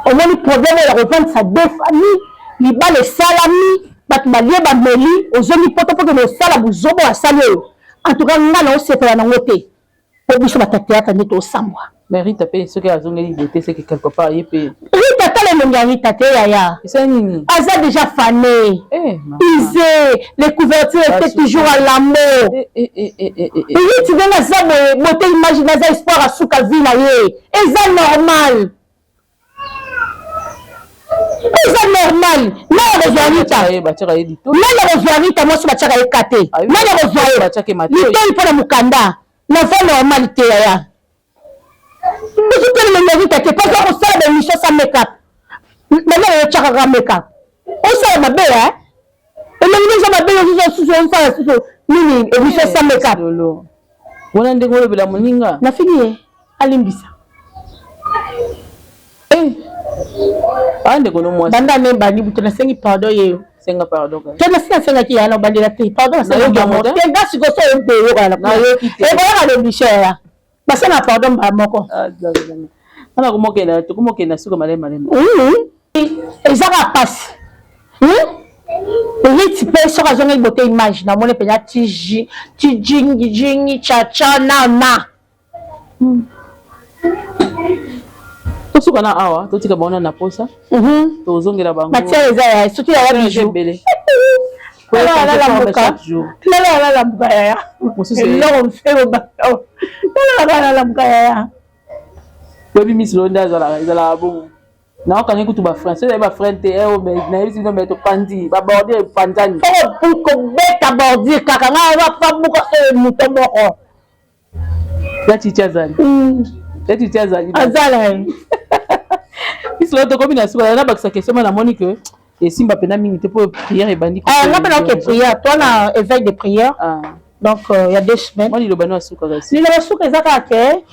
Au moins le problème est de reprendre sa deux familles, les bas les salami, batmalie bameli, aux hommes poto pour que le salabu zobo a salé. En tout cas, nous allons se faire en côté. Pour que ça théâtre n'est au samwa. Mais Rita paye ce qu'elle a zoné liberté, c'est que quelque part il paye. Rita telle le Rita ya. C'est nini. Aza déjà fané. Isé, les couvertures étaient toujours à l'amour. Et tu viens à ça, beauté imagine ça espoir à souka vie là et ça normal. C'est normal. Non, les Rita. Non, les Rita, moi, je suis à écarter. Non, les Rita. L'idée pour le Mukanda. La voie normalité. Mais je peux le Rita, c'est pas ça, on sait de Michel sans make-up. Maintenant, il y a un make-up. On sait ma belle, hein. Et même ma belle, on sait Mini, et Michel sans make-up. On a un dégoût de la moninga. Na fini, Alimbisa. Ande kono moi. Banda memba ni buto na sengi pardon ye. Senga pardon. Tena senga ki yana bandela te pardon na senga mo. Te gasi go so mpe yo kana. E ba na le bichera. Basa na pardon ba moko. Ana kumokela to kumokela suka malema malema. Ezaka passe. Et tu peux sur raison de beauté image na mone pena tiji jingi cha cha na. Suka na awa to tika bona na posa to zongela bango matia eza surtout ya bijou belé la mbaya lo mfero ba la mbaya baby miss londa zala bon na okanye kutu ba français ba frente na yisi no meto pandi ba border pandani pour ko beta bordir kaka nga ba fa buka muto moko ya chichazali azala Miss Loto comme il a souvent là bakisa question na Monique et simba pena mingi te pour prière et bandi nga pena que prière toi na éveil de prière donc il y a 2 semaines moi ni le bano asuka kasi ni le suka ezaka ke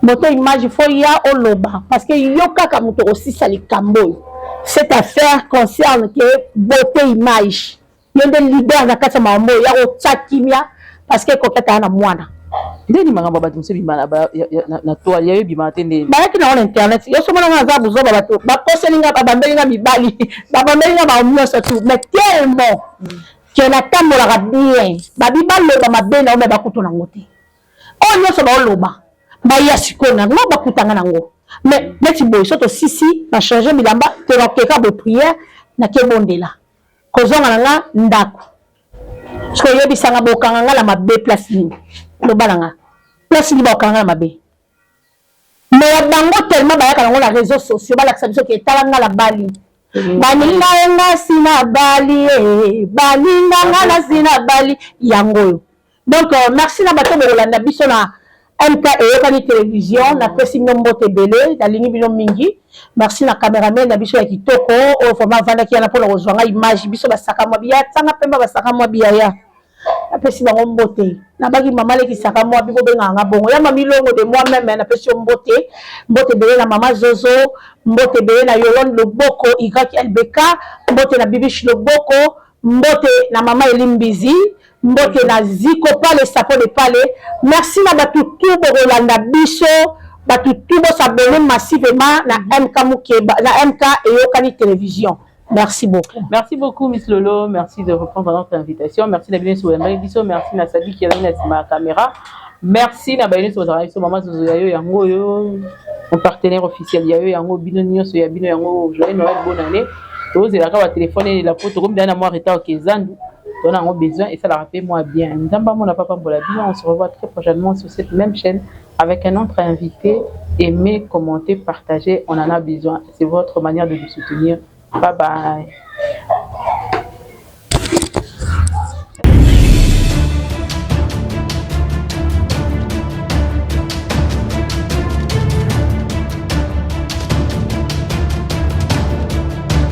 moto image faut ya oloba parce que yo kaka moto aussi sali kambo cette affaire concerne que beauté image yo de leader na kata mambo ya ko tchakimia parce que kokata na mwana ndeni mangamba batu mse bimana na toa ya bimana tende baraki na on internet yo somona na za buzo bato ba poselinga ba bambelinga mibali ba bambelinga ba umioso tout mais tellement que na tambola bien ba bibalo ba mabena o ba kuto na ngote o nyoso ba oloba ba ya sikona ngo ba kutanga nango mais neti boy soto sisi na changer bilamba te rakeka de prière na ke bondela kozonga nga ndako so yebisanga bokanga nga la mabe place ni le balanga place ni bokanga la mabe mais bango tellement ba yakala na réseaux sociaux ba lakisa biso ke talanga la bali baninga nga sina bali baninga nga na sina bali yango donc merci na bato bolanda biso na MK et télévision na pesi nombo tebele na lingi bino mingi merci na cameraman na biso ya kitoko o format vanda ki na pona kozwanga image biso basaka mwa biya tanga pemba basaka mwa biya ya apesi bango mbote na baki mama leki saka mwa biko benga nga bongo ya mami longo de moi même na pesi mbote bele na mama Zozo mbote bele na Yolande Loboko Igaki LBK mbote na Bibish Loboko mbote na mama Elimbizi mbote na Ziko pale sapo de pale merci na batu tubo Rolanda biso batu tubo s'abonner massivement na MK Mukeba na MK et télévision. Merci beaucoup. Merci beaucoup Miss Lolo, merci de reprendre notre invitation. Merci d'avoir sur la biso, merci na Sabi qui est là sur ma caméra. Merci na baïne sur la maman Zozo yayo yango yo mon partenaire officiel yayo yango bino nyonso ya bino yango joyeux Noël bonne année. Tous les gars téléphone et la photo comme dans moi retard kezandu. On a besoin et ça la rappelle moi bien. Nzamba mon papa pour la vie, on se revoit très prochainement sur cette même chaîne avec un autre invité. Aimez, commentez, partagez, on en a besoin. C'est votre manière de nous soutenir. Bye bye.